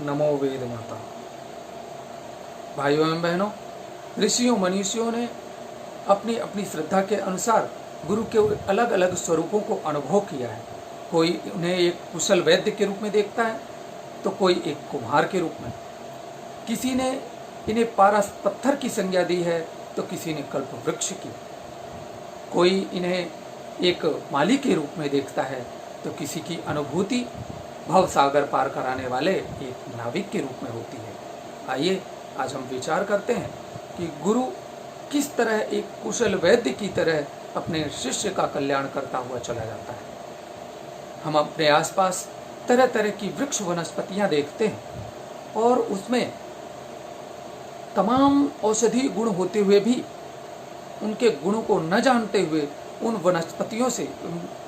नमो वेद माता। भाइयों एवं बहनों, ऋषियों मनीषियों ने अपनी अपनी श्रद्धा के अनुसार गुरु के अलग अलग स्वरूपों को अनुभव किया है। कोई उन्हें एक कुशल वैद्य के रूप में देखता है तो कोई एक कुम्हार के रूप में, किसी ने इन्हें पारस पत्थर की संज्ञा दी है तो किसी ने कल्प वृक्ष की, कोई इन्हें एक माली के रूप में देखता है तो किसी की अनुभूति भव सागर पार कराने वाले एक नाविक के रूप में होती है। आइए आज हम विचार करते हैं कि गुरु किस तरह एक कुशल वैद्य की तरह अपने शिष्य का कल्याण करता हुआ चला जाता है। हम अपने आसपास तरह तरह की वृक्ष वनस्पतियां देखते हैं और उसमें तमाम औषधीय गुण होते हुए भी उनके गुणों को न जानते हुए उन वनस्पतियों से,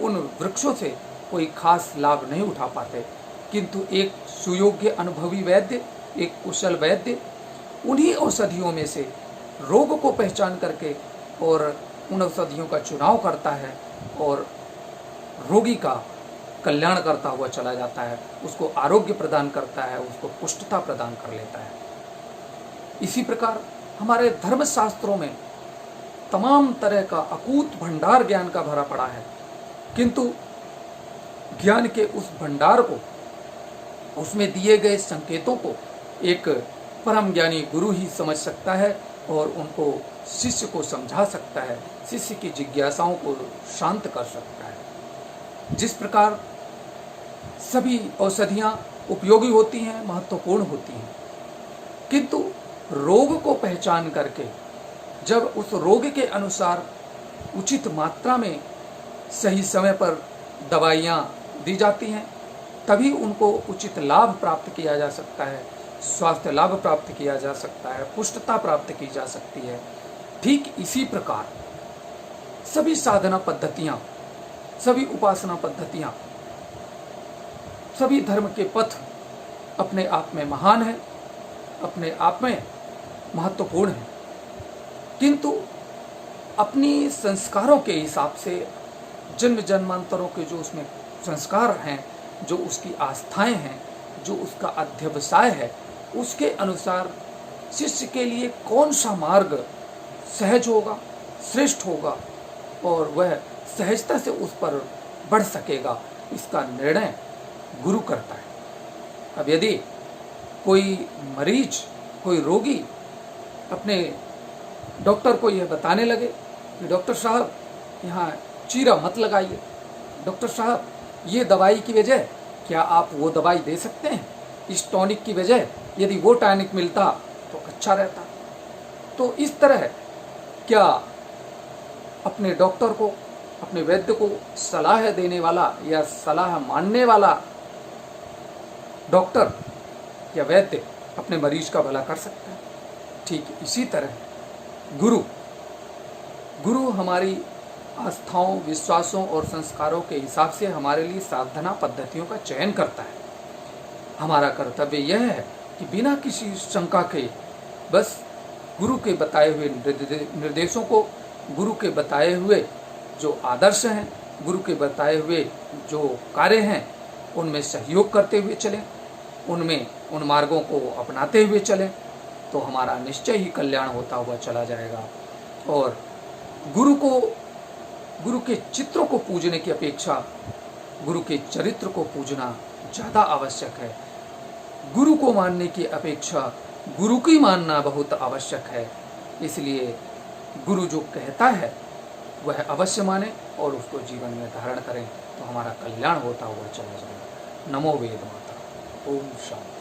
उन वृक्षों से कोई खास लाभ नहीं उठा पाते। किंतु एक सुयोग्य अनुभवी वैद्य, एक कुशल वैद्य उन्हीं औषधियों में से रोग को पहचान करके और उन औषधियों का चुनाव करता है और रोगी का कल्याण करता हुआ चला जाता है, उसको आरोग्य प्रदान करता है, उसको पुष्टता प्रदान कर लेता है। इसी प्रकार हमारे धर्मशास्त्रों में तमाम तरह का अकूत भंडार ज्ञान का भरा पड़ा है, किंतु ज्ञान के उस भंडार को, उसमें दिए गए संकेतों को एक परम ज्ञानी गुरु ही समझ सकता है और उनको शिष्य को समझा सकता है, शिष्य की जिज्ञासाओं को शांत कर सकता है। जिस प्रकार सभी औषधियाँ उपयोगी होती हैं, महत्वपूर्ण होती हैं, किंतु रोग को पहचान करके जब उस रोग के अनुसार उचित मात्रा में सही समय पर दवाइयाँ दी जाती हैं, तभी उनको उचित लाभ प्राप्त किया जा सकता है, स्वास्थ्य लाभ प्राप्त किया जा सकता है, पुष्टता प्राप्त की जा सकती है। ठीक इसी प्रकार सभी साधना पद्धतियाँ, सभी उपासना पद्धतियाँ, सभी धर्म के पथ अपने आप में महान है, अपने आप में महत्वपूर्ण है, किंतु अपनी संस्कारों के हिसाब से, जन्म जन्मांतरों के जो उसमें संस्कार हैं, जो उसकी आस्थाएं हैं, जो उसका अध्यवसाय है, उसके अनुसार शिष्य के लिए कौन सा मार्ग सहज होगा, श्रेष्ठ होगा और वह सहजता से उस पर बढ़ सकेगा, इसका निर्णय गुरु करता है। अब यदि कोई मरीज, कोई रोगी अपने डॉक्टर को यह बताने लगे कि डॉक्टर साहब यहाँ चीरा मत लगाइए, डॉक्टर साहब ये दवाई की वजह क्या आप वो दवाई दे सकते हैं, इस टॉनिक की वजह यदि वो टॉनिक मिलता तो अच्छा रहता, तो इस तरह क्या अपने डॉक्टर को, अपने वैद्य को सलाह देने वाला या सलाह मानने वाला डॉक्टर या वैद्य अपने मरीज का भला कर सकता है? ठीक इसी तरह गुरु हमारी आस्थाओं, विश्वासों और संस्कारों के हिसाब से हमारे लिए साधना पद्धतियों का चयन करता है। हमारा कर्तव्य यह है कि बिना किसी शंका के बस गुरु के बताए हुए निर्देशों को, गुरु के बताए हुए जो आदर्श हैं, गुरु के बताए हुए जो कार्य हैं, उनमें सहयोग करते हुए चलें, उनमें उन मार्गों को अपनाते हुए चलें, तो हमारा निश्चय ही कल्याण होता हुआ चला जाएगा। और गुरु के चित्रों को पूजने की अपेक्षा गुरु के चरित्र को पूजना ज़्यादा आवश्यक है। गुरु को मानने की अपेक्षा गुरु की मानना बहुत आवश्यक है। इसलिए गुरु जो कहता है वह अवश्य माने और उसको जीवन में धारण करें, तो हमारा कल्याण होता हुआ चला जाएगा। नमो वेद माता। ओम शांति।